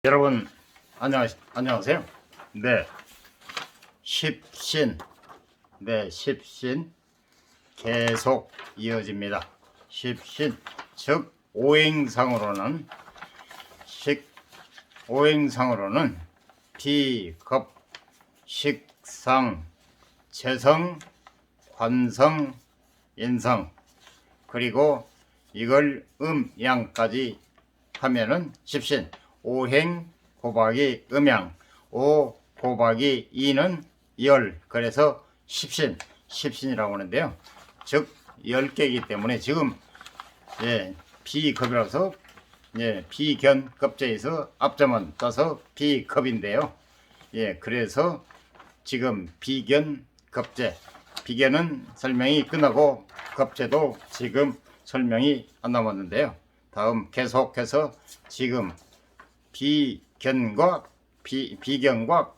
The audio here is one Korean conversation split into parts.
여러분 안녕하세요. 네, 십신, 십신 계속 이어집니다. 십신 즉 오행상으로는 비겁, 식상, 재성, 관성, 인성, 그리고 이걸 양까지 하면은 십신. 오행 곱하기 음양, 5 곱하기 2는 열, 그래서 십신이라고 하는데요. 즉 10개이기 때문에 지금 비겁이라서 비견급제에서 앞자만 떠서 비겁인데요. 그래서 지금 비견급제, 비견은 설명이 끝나고 급제도 지금 설명이 안 남았는데요. 다음 계속해서 지금 비견과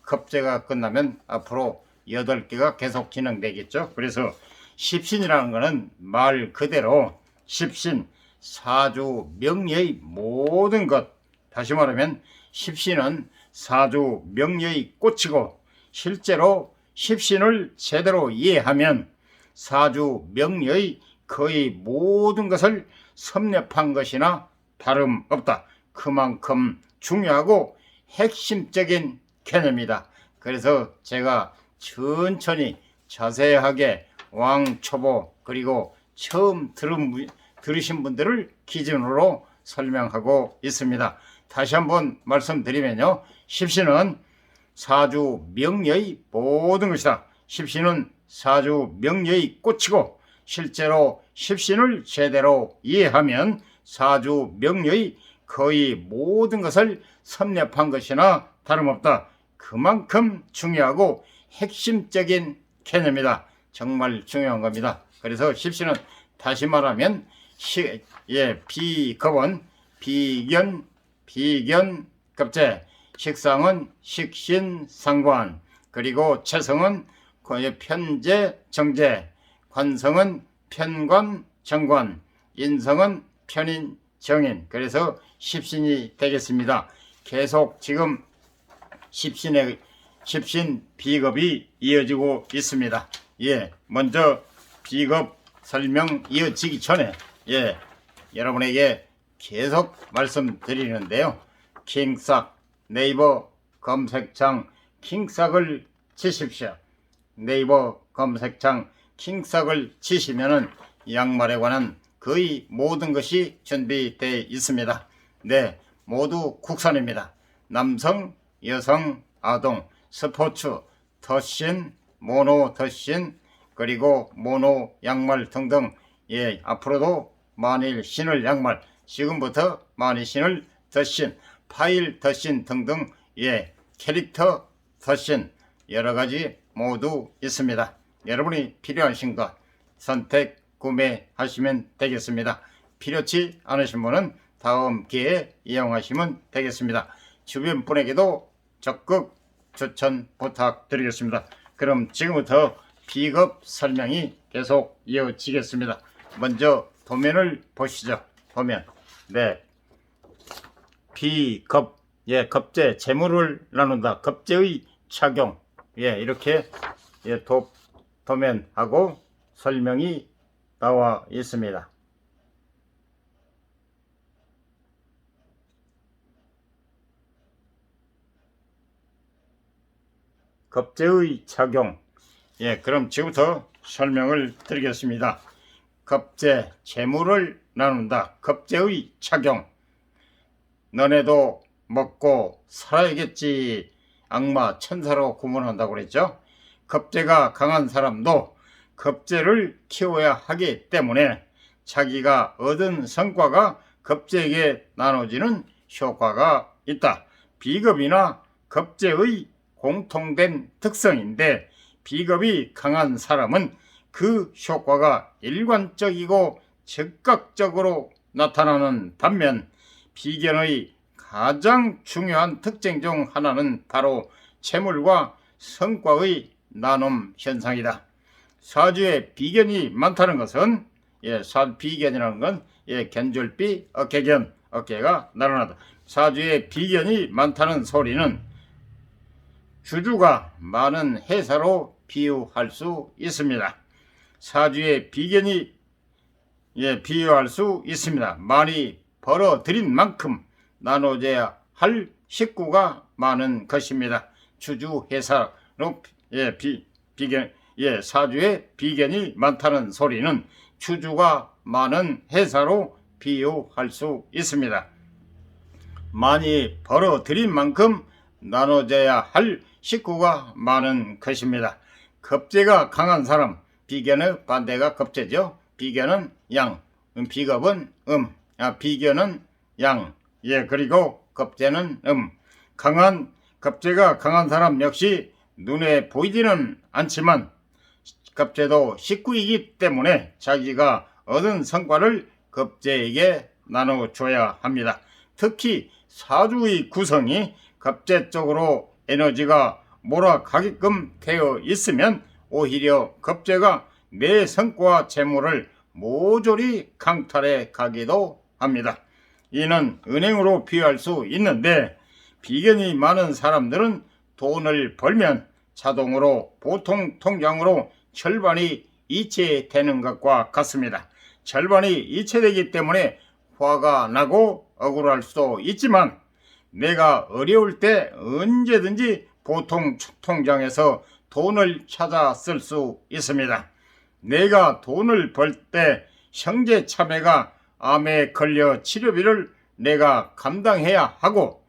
급제가 끝나면 앞으로 8개가 계속 진행되겠죠. 그래서 십신이라는 것은 말 그대로 십신, 사주 명예의 모든 것, 다시 말하면 십신은 사주 명예의 꽃이고, 실제로 십신을 제대로 이해하면 사주 명예의 거의 모든 것을 섭렵한 것이나 다름없다. 그만큼 중요하고 핵심적인 개념이다. 그래서 제가 천천히 자세하게 왕초보 그리고 처음 들으신 분들을 기준으로 설명하고 있습니다. 다시 한번 말씀드리면요, 십신은 사주 명예의 모든 것이다. 십신은 사주 명예의 꽃이고, 실제로 십신을 제대로 이해하면 사주 명예의 거의 모든 것을 섭렵한 것이나 다름없다. 그만큼 중요하고 핵심적인 개념이다. 정말 중요한 겁니다. 그래서 십신은 다시 말하면 비겁은 비견급제, 식상은 식신상관, 그리고 재성은 편재정제, 관성은 편관정관, 인성은 편인정인, 그래서 십신이 되겠습니다. 계속 지금 십신 비겁이 이어지고 있습니다. 먼저 비겁 설명 이어지기 전에 여러분에게 계속 말씀드리는데요. 킹삭, 네이버 검색창 킹삭을 치십시오. 네이버 검색창 킹삭을 치시면은 양말에 관한 거의 모든 것이 준비되어 있습니다. 모두 국산입니다. 남성, 여성, 아동, 스포츠, 덧신, 모노 덧신, 그리고 모노 양말 등등, 앞으로도 많이 신을 양말, 지금부터 많이 신을 덧신, 파일 덧신 등등, 캐릭터 덧신, 여러가지 모두 있습니다. 여러분이 필요하신 것 선택 구매하시면 되겠습니다. 필요치 않으신 분은 다음 기회에 이용하시면 되겠습니다. 주변 분에게도 적극 추천 부탁드리겠습니다. 그럼 지금부터 비겁 설명이 계속 이어지겠습니다. 먼저 도면을 보시죠. 도면. 비겁, 겁제, 재물을 나눈다. 겁제의 착용. 이렇게 도면하고 설명이 나와 있습니다. 겁제의 착용. 그럼 지금부터 설명을 드리겠습니다. 겁제, 재물을 나눈다. 겁제의 착용. 너네도 먹고 살아야겠지. 악마, 천사로 구분한다고 그랬죠. 겁제가 강한 사람도 겁제를 키워야 하기 때문에 자기가 얻은 성과가 겁제에게 나눠지는 효과가 있다. 비겁이나 겁제의 공통된 특성인데, 비겁이 강한 사람은 그 효과가 일관적이고 즉각적으로 나타나는 반면, 비견의 가장 중요한 특징 중 하나는 바로 재물과 성과의 나눔 현상이다. 사주에 비견이 많다는 것은, 비견이라는 건 견줄비, 어깨견, 어깨가 나른하다. 사주에 비견이 많다는 소리는 주주가 많은 회사로 비유할 수 있습니다. 사주에 비견이 비유할 수 있습니다. 많이 벌어들인 만큼 나눠져야 할 식구가 많은 것입니다. 주주 회사로 사주에 비견이 많다는 소리는 주주가 많은 회사로 비유할 수 있습니다. 많이 벌어들인 만큼 나눠져야 할 식구가 많은 것입니다. 겁재가 강한 사람, 비견의 반대가 겁재죠. 비견은 양, 비겁은 비견은 양, 그리고 겁재는 겁재가 강한 사람 역시 눈에 보이지는 않지만 겁재도 식구이기 때문에 자기가 얻은 성과를 겁재에게 나눠줘야 합니다. 특히 사주의 구성이 겁재 쪽으로 에너지가 몰아가게끔 되어 있으면 오히려 겁재가 내 성과 재물을 모조리 강탈해 가기도 합니다. 이는 은행으로 비유할 수 있는데 비견이 많은 사람들은 돈을 벌면 자동으로 보통 통장으로 절반이 이체되는 것과 같습니다. 절반이 이체되기 때문에 화가 나고 억울할 수도 있지만 내가 어려울 때 언제든지 보통 통장에서 돈을 찾아 쓸 수 있습니다. 내가 돈을 벌 때 형제 자매가 암에 걸려 치료비를 내가 감당해야 하고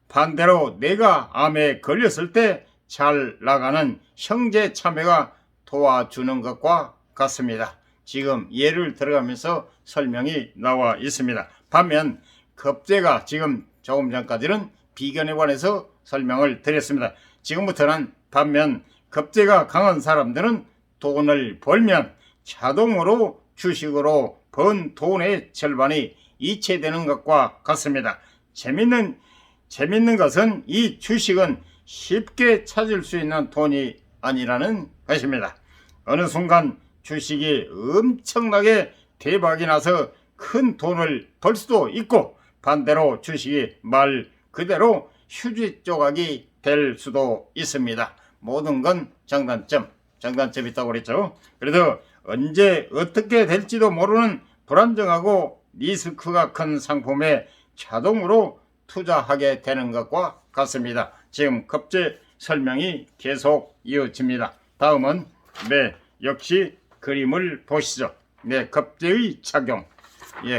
반대로 내가 암에 걸렸을 때 잘 나가는 형제 자매가 도와주는 것과 같습니다. 지금 예를 들어가면서 설명이 나와 있습니다. 반면 겁재가 지금 조금 전까지는 비견에 관해서 설명을 드렸습니다. 지금부터는 반면 겁재가 강한 사람들은 돈을 벌면 자동으로 주식으로 번 돈의 절반이 이체되는 것과 같습니다. 재밌는 것은 이 주식은 쉽게 찾을 수 있는 돈이 아니라는 것입니다. 어느 순간 주식이 엄청나게 대박이 나서 큰 돈을 벌 수도 있고 반대로 주식이 말 그대로 휴지 조각이 될 수도 있습니다. 모든 건 장단점이 있다고 그랬죠. 그래도 언제 어떻게 될지도 모르는 불안정하고 리스크가 큰 상품에 자동으로 투자하게 되는 것과 같습니다. 지금 겁재 설명이 계속 이어집니다. 다음은 역시 그림을 보시죠. 겁재의 작용.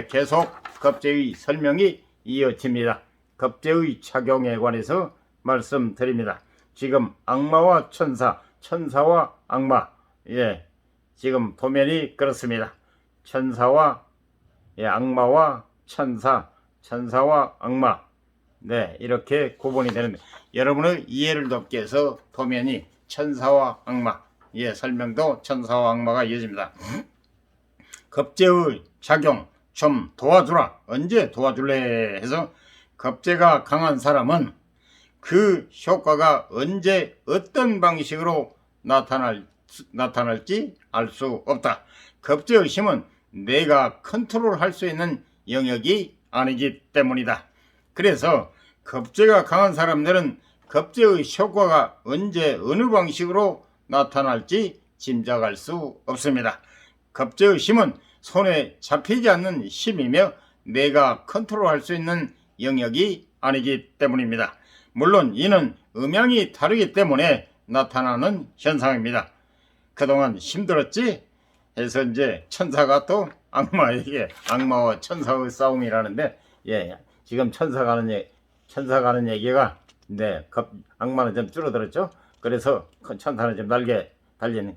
계속 겁재의 설명이 이어집니다. 겁재의 작용에 관해서 말씀드립니다. 지금 악마와 천사와 악마. 지금 도면이 그렇습니다. 악마와 천사와 악마. 이렇게 구분이 되는데 여러분의 이해를 돕기 위해서 도면이 천사와 악마. 설명도 천사와 악마가 이어집니다. 겁재의 작용 좀 도와주라. 언제 도와줄래 해서 겁재가 강한 사람은 그 효과가 언제 어떤 방식으로 나타날지 알 수 없다. 겁재의 힘은 내가 컨트롤할 수 있는 영역이 아니기 때문이다. 그래서 겁재가 강한 사람들은 겁재의 효과가 언제 어느 방식으로 나타날지 짐작할 수 없습니다. 겁재의 힘은 손에 잡히지 않는 힘이며 내가 컨트롤할 수 있는 영역이 아니기 때문입니다. 물론 이는 음양이 다르기 때문에 나타나는 현상입니다. 그동안 힘들었지? 해서 이제 천사가 또 악마와 천사의 싸움이라는데 지금 천사가 하는 얘기가 악마는 좀 줄어들었죠. 그래서 천사는 좀 날개 달린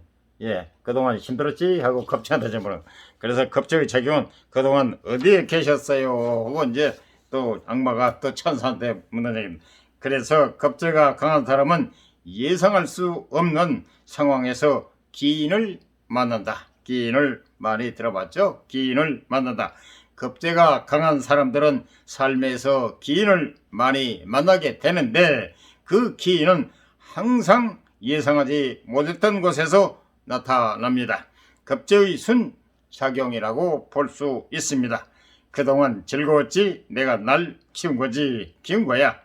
그동안 힘들었지 하고 겁재한테 좀 물어. 그래서 겁재의 작용은 그동안 어디에 계셨어요 하고 이제 또 악마가 또 천사한테 묻는 얘기입니다. 그래서 겁재가 강한 사람은 예상할 수 없는 상황에서 기인을 만난다. 기인을 많이 들어봤죠? 기인을 만난다. 겁재가 강한 사람들은 삶에서 기인을 많이 만나게 되는데 그 기인은 항상 예상하지 못했던 곳에서 나타납니다. 겁재의 순작용이라고 볼 수 있습니다. 그동안 즐거웠지? 내가 날 키운 거지. 키운 거야.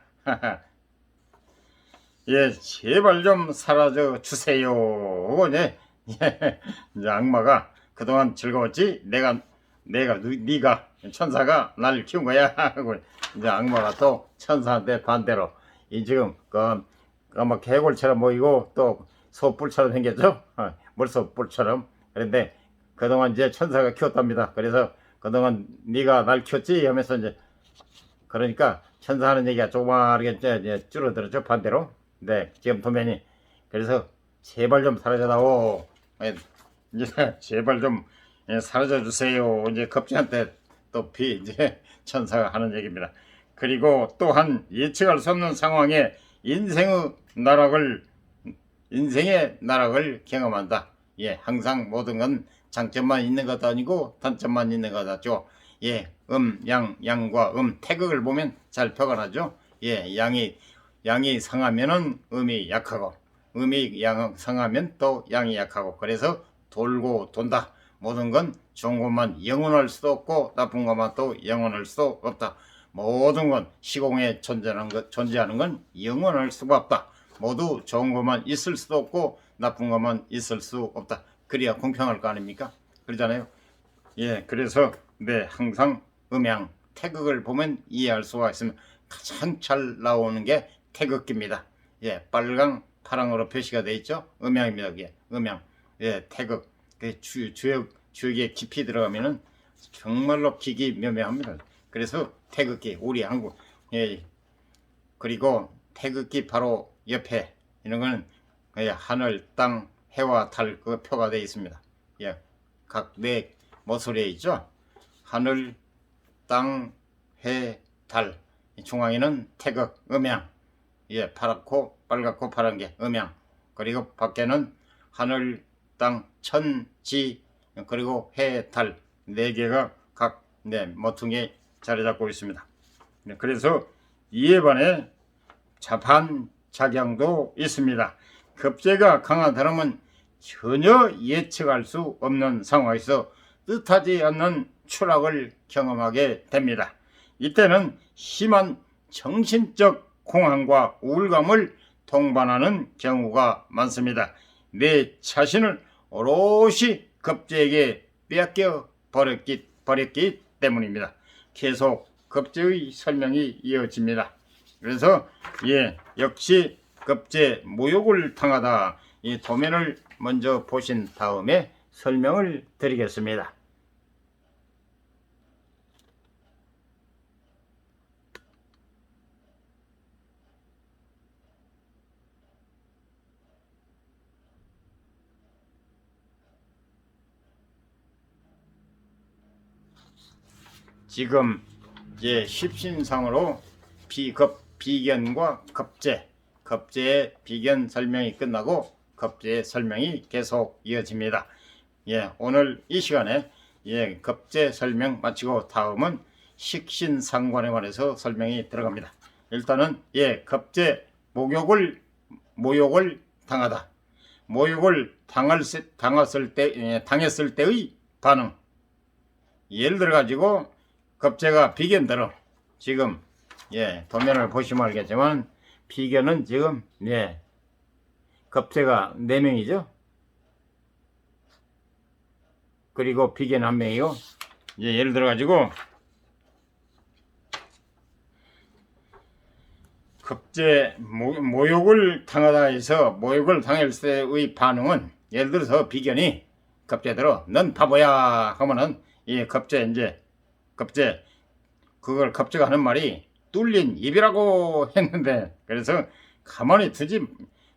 예, 제발 좀 사라져 주세요. 예, 이제 악마가 그동안 즐거웠지? 네가 천사가 날 키운 거야. 하고 이제 악마가 또 천사한테 반대로 이 지금 아마 개골처럼 보이고 또 소뿔처럼 생겼죠? 물소뿔처럼. 그런데 그동안 이제 천사가 키웠답니다. 그래서 그동안 네가 날 키웠지? 하면서 이제 그러니까 천사 하는 얘기가 조그맣게 이제 줄어들었죠. 반대로. 네, 지금 도면이. 그래서 제발 좀 사라져다오. 이제 제발 좀 사라져 주세요. 이제 겁지한테 또 이제 천사가 하는 얘기입니다. 그리고 또한 예측할 수 없는 상황에 인생의 나락을 경험한다. 예, 항상 모든 건 장점만 있는 것도 아니고 단점만 있는 것같죠. 예, 양과 태극을 보면 잘 표현하죠. 예, 양이 상하면은 음이 약하고 상하면 또 양이 약하고 그래서 돌고 돈다. 모든 건 좋은 것만 영원할 수도 없고 나쁜 것만 또 영원할 수도 없다. 모든 건 시공에 존재하는 건 영원할 수가 없다. 모두 좋은 것만 있을 수도 없고 나쁜 것만 있을 수 없다. 그래야 공평할 거 아닙니까? 그러잖아요. 예, 그래서 항상 태극을 보면 이해할 수가 있으면 가장 잘 나오는 게 태극기입니다. 예, 빨강, 파랑으로 표시가 되어 있죠. 음양입니다. 이게 예, 태극. 주역에 깊이 들어가면은 정말로 기기묘묘합니다. 그래서 태극기, 우리 한국. 예, 그리고 태극기 바로 옆에 이런 거는 하늘, 땅, 해와 달 그 표가 되어 있습니다. 예, 각 네 모서리에 있죠. 하늘, 땅, 해, 달. 중앙에는 태극, 예, 파랗고 빨갛고 파란 게 그리고 밖에는 하늘, 땅, 천, 지, 그리고 해, 달 네 개가 각 모퉁이에 자리 잡고 있습니다. 그래서 이에 반해 반작용도 있습니다. 급제가 강한 사람은 전혀 예측할 수 없는 상황에서 뜻하지 않는 추락을 경험하게 됩니다. 이때는 심한 정신적 공황과 우울감을 동반하는 경우가 많습니다. 내 자신을 오롯이 급제에게 빼앗겨 버렸기 때문입니다. 계속 급제의 설명이 이어집니다. 그래서 역시 급제 모욕을 당하다. 이 도면을 먼저 보신 다음에 설명을 드리겠습니다. 지금 십신상으로 비견과 급제의 비견 설명이 끝나고 급제의 설명이 계속 이어집니다. 오늘 이 시간에 급제 설명 마치고 다음은 식신상관에 관해서 설명이 들어갑니다. 일단은 급제 모욕을 당하다. 모욕을 당했을 때의 반응. 예를 들어 가지고 급제가 비견대로 지금 도면을 보시면 알겠지만 비견은 지금 급제가 4명이죠. 그리고 비견 1명이고 예를 들어 가지고 급제 모욕을 당하다 해서 모욕을 당했을 때의 반응은 예를 들어서 비견이 급제대로 넌 바보야 하면은 급제 그걸 급제가 하는 말이 뚫린 입이라고 했는데 그래서 가만히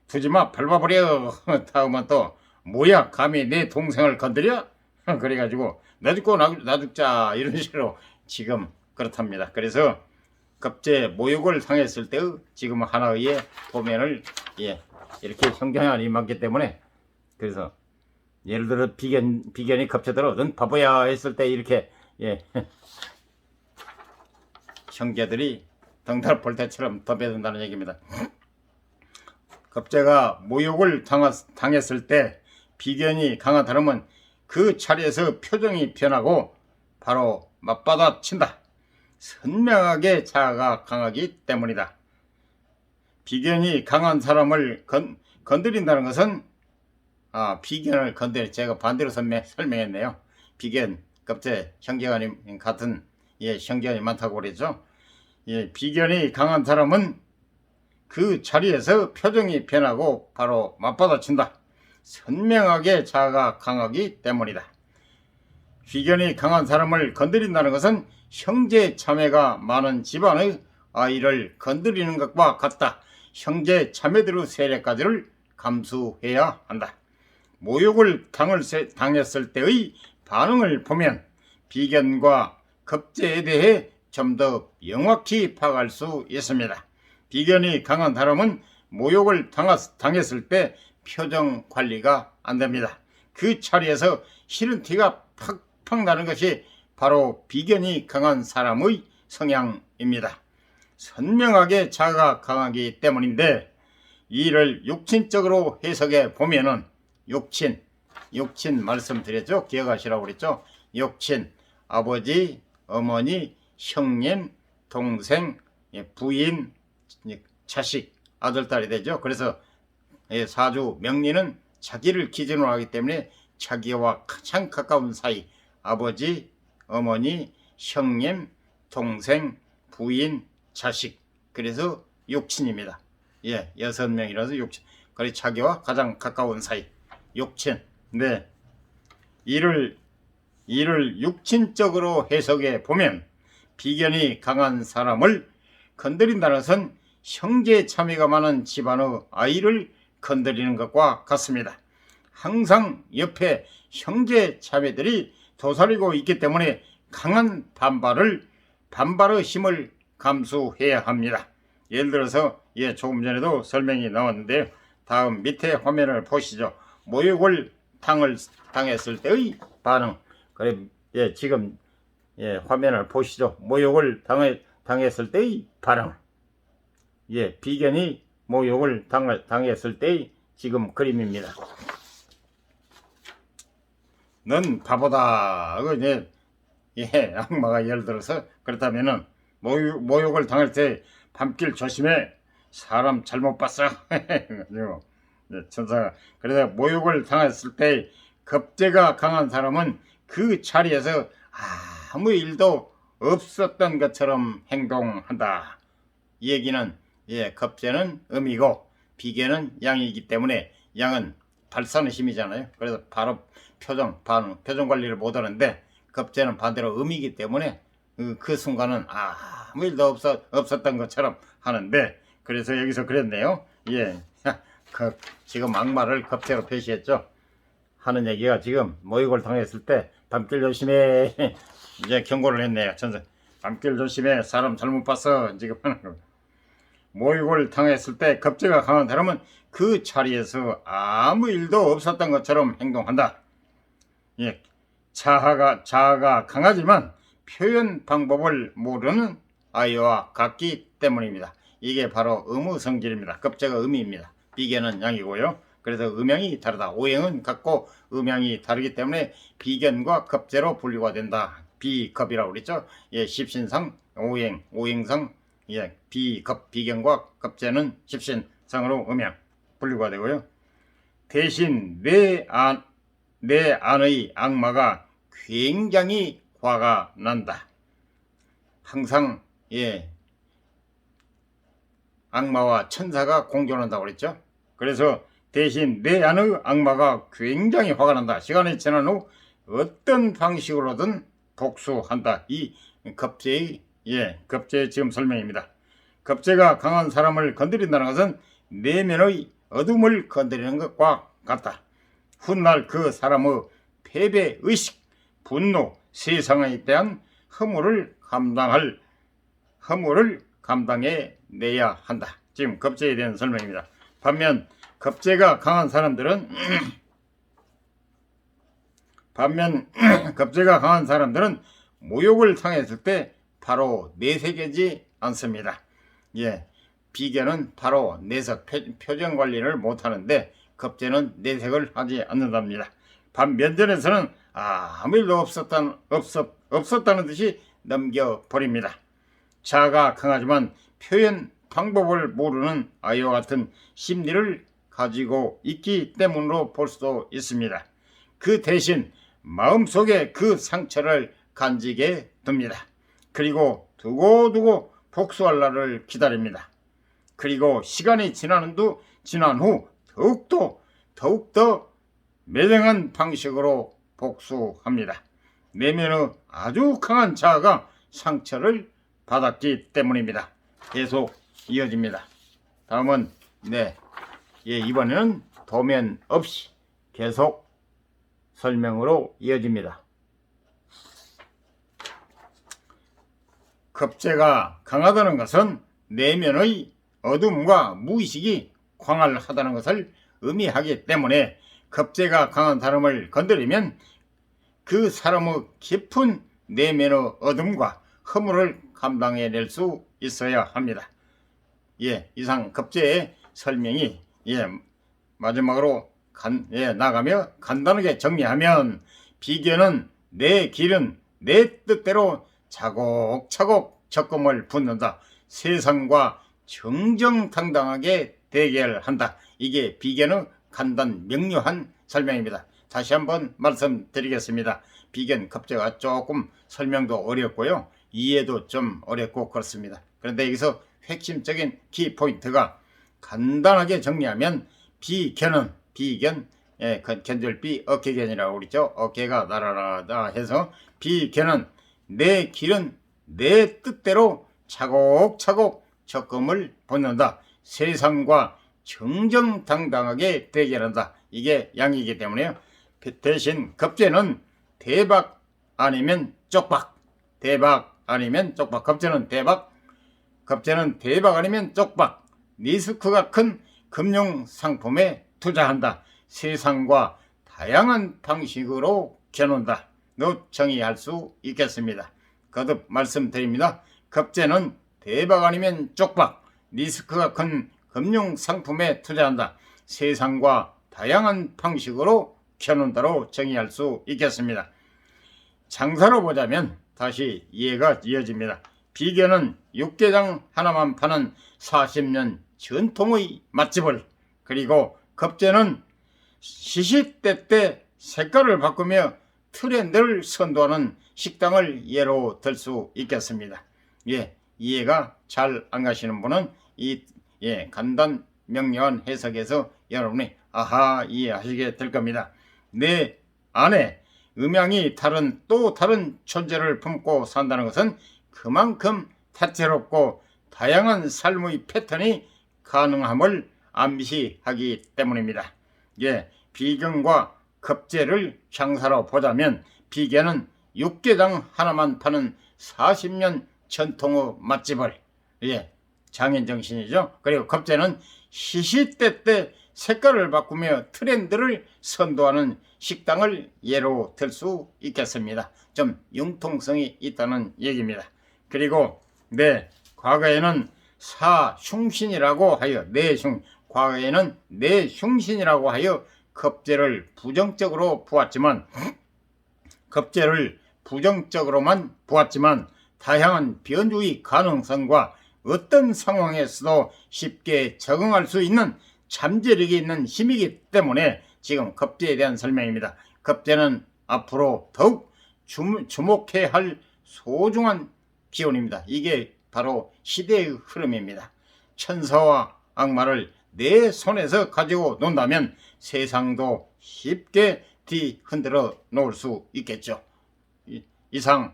두지마 밟아버려. 다음은 또 뭐야 감히 내 동생을 건드려? 그래가지고 나 죽고 나 죽자 이런 식으로 지금 그렇답니다. 그래서 급제 모욕을 당했을 때의 지금 하나의 도면을 이렇게 형경안이 많기 때문에 그래서 예를 들어 비견이 급제대로 넌 바보야 했을 때 이렇게 형제들이 덩달 볼때처럼 덤벼든다는 얘기입니다. 급제가 모욕을 당했을 때 비견이 강한 사람은 그 자리에서 표정이 변하고 바로 맞받아 친다. 선명하게 자아가 강하기 때문이다. 비견이 강한 사람을 건드린다는 것은 비견을 건드려 제가 반대로 설명했네요. 비견, 급제, 형제간이 같은 형제간이 많다고 그랬죠. 비견이 강한 사람은 그 자리에서 표정이 변하고 바로 맞받아친다. 선명하게 자아가 강하기 때문이다. 비견이 강한 사람을 건드린다는 것은 형제 자매가 많은 집안의 아이를 건드리는 것과 같다. 형제 자매들의 세례까지를 감수해야 한다. 모욕을 당했을 때의 반응을 보면 비견과 급제에 대해 좀 더 명확히 파악할 수 있습니다. 비견이 강한 사람은 모욕을 당했을 때 표정 관리가 안 됩니다. 그 자리에서 싫은 티가 팍팍 나는 것이 바로 비견이 강한 사람의 성향입니다. 선명하게 자아가 강하기 때문인데 이를 육친적으로 해석해 보면은 육친 말씀드렸죠. 기억하시라고 그랬죠. 육친, 아버지, 어머니, 형님, 동생, 부인, 자식, 아들, 딸이 되죠. 그래서 사주 명리는 자기를 기준으로 하기 때문에 자기와 가장 가까운 사이, 아버지, 어머니, 형님, 동생, 부인, 자식, 그래서 육친입니다. 6명이라서 육친. 그래 자기와 가장 가까운 사이, 육친. 네, 이를 육친적으로 해석해 보면 비견이 강한 사람을 건드린다는 것은 형제 자매가 많은 집안의 아이를 건드리는 것과 같습니다. 항상 옆에 형제 자매들이 도사리고 있기 때문에 강한 반발의 힘을 감수해야 합니다. 예를 들어서 조금 전에도 설명이 나왔는데요. 다음 밑에 화면을 보시죠. 모욕을 당했을 때의 반응. 그래, 지금 화면을 보시죠. 모욕을 당했을 때의 반응. 비견이 모욕을 당했을 때의 지금 그림입니다. 넌 바보다. 악마가 예를 들어서 그렇다면은 모욕을 당할 때 밤길 조심해. 사람 잘못 봤어. 천사가 그래서 모욕을 당했을 때 급제가 강한 사람은 그 자리에서 아무 일도 없었던 것처럼 행동한다. 이 얘기는 급제는 음이고 비견은 양이기 때문에 양은 발산의 힘이잖아요. 그래서 바로 표정 관리를 못하는데 급제는 반대로 음이기 때문에 그 순간은 아무 일도 없었던 것처럼 하는데 그래서 여기서 그랬네요. 지금 악마를 급제로 표시했죠. 하는 얘기가 지금 모욕을 당했을 때 밤길 조심해 경고를 했네요. 천사 밤길 조심해 사람 잘못 봤어 지금 하는 거. 모욕을 당했을 때 급제가 강한 사람은 그 자리에서 아무 일도 없었던 것처럼 행동한다. 자아가 강하지만 표현 방법을 모르는 아이와 같기 때문입니다. 이게 바로 음의 성질입니다. 급제가 음입니다. 비견은 양이고요. 그래서 음양이 다르다. 오행은 같고 음양이 다르기 때문에 비견과 급제로 분류가 된다. 비급이라고 그랬죠. 십신상 오행상 비견과 급제는 십신상으로 음양 분류가 되고요. 대신 내 안의 악마가 굉장히 화가 난다. 항상 악마와 천사가 공존한다고 그랬죠. 그래서 대신 내 안의 악마가 굉장히 화가 난다. 시간이 지난 후 어떤 방식으로든 복수한다. 이 급제의 지금 설명입니다. 급제가 강한 사람을 건드린다는 것은 내면의 어둠을 건드리는 것과 같다. 훗날 그 사람의 패배의식, 분노, 세상에 대한 허물을 감당해 내야 한다. 지금 급제에 대한 설명입니다. 반면 급제가 강한 사람들은 모욕을 당했을 때 바로 내색하지 않습니다. 비견은 바로 내색 표정 관리를 못하는데 급제는 내색을 하지 않는답니다. 반면전에서는 아무 일도 없었다는 듯이 넘겨버립니다. 자아가 강하지만 표현 방법을 모르는 아이와 같은 심리를 가지고 있기 때문으로 볼 수도 있습니다. 그 대신 마음속에 그 상처를 간직해 둡니다. 그리고 두고두고 복수할 날을 기다립니다. 그리고 시간이 지난 후 더욱더 매정한 방식으로 복수합니다. 내면의 아주 강한 자아가 상처를 받았기 때문입니다. 계속 이어집니다. 다음은 이번에는 도면 없이 계속 설명으로 이어집니다. 겁재가 강하다는 것은 내면의 어둠과 무의식이 광활하다는 것을 의미하기 때문에 겁재가 강한 사람을 건드리면 그 사람의 깊은 내면의 어둠과 허물을 감당해낼 수 있어야 합니다. 이상 겁재의 설명이 마지막으로 나가며 간단하게 정리하면 비견은 내 길은 내 뜻대로 차곡차곡 적금을 붓는다. 세상과 정정당당하게 대결한다. 이게 비견의 간단 명료한 설명입니다. 다시 한번 말씀드리겠습니다. 비견 겁재가 조금 설명도 어렵고요. 이해도 좀 어렵고 그렇습니다. 그런데 여기서 핵심적인 키포인트가 간단하게 정리하면 비견, 견줄비 어깨견이라고 그러죠. 어깨가 날아라다 해서 비견은 내 길은 내 뜻대로 차곡차곡 적금을 붓는다. 세상과 정정당당하게 대결한다. 이게 양이기 때문에요. 대신 겁재는 대박 아니면 쪽박. 대박 아니면 쪽박. 겁재는 대박 아니면 쪽박. 리스크가 큰 금융 상품에 투자한다. 세상과 다양한 방식으로 겨눈다. 정의할 수 있겠습니다. 거듭 말씀드립니다. 겁재는 대박 아니면 쪽박. 리스크가 큰 금융 상품에 투자한다. 세상과 다양한 방식으로 겨눈다로 정의할 수 있겠습니다. 장사로 보자면 다시 이해가 이어집니다. 비견은 육개장 하나만 파는 40년 전통의 맛집을, 그리고 겁재는 시시때때 색깔을 바꾸며 트렌드를 선도하는 식당을 예로 들 수 있겠습니다. 이해가 잘 안 가시는 분은 간단 명료한 해석에서 여러분이 이해하시게 될 겁니다. 내 안에 음양이 또 다른 존재를 품고 산다는 것은 그만큼 다채롭고 다양한 삶의 패턴이 가능함을 암시하기 때문입니다. 비견과 겁재를 장사로 보자면 비견은 육개장 하나만 파는 40년 전통의 맛집을, 장인정신이죠. 그리고 겁재는 시시때때 색깔을 바꾸며 트렌드를 선도하는 식당을 예로 들 수 있겠습니다. 좀 융통성이 있다는 얘기입니다. 그리고 과거에는 사흉신이라고 하여 과거에는 내흉신이라고 하여 겁재를 부정적으로만 보았지만 다양한 변주의 가능성과 어떤 상황에서도 쉽게 적응할 수 있는 잠재력이 있는 힘이기 때문에 지금 겁재에 대한 설명입니다. 겁재는 앞으로 더욱 주목해야 할 소중한 기운입니다. 이게 바로 시대의 흐름입니다. 천사와 악마를 내 손에서 가지고 논다면 세상도 쉽게 뒤흔들어 놓을 수 있겠죠. 이상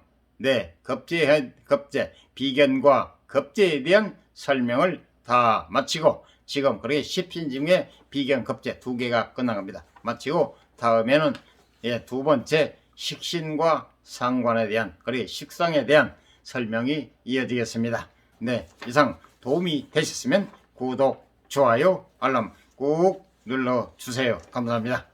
겁재, 비견과 겁재에 대한 설명을 다 마치고 지금 그렇게 10신 중에 비견, 겁재 2개가 끝난 겁니다. 마치고 다음에는 두 번째 식신과 상관에 대한, 그리고 식상에 대한 설명이 이어지겠습니다. 이상 도움이 되셨으면 구독, 좋아요, 알람 꾹 눌러주세요. 감사합니다.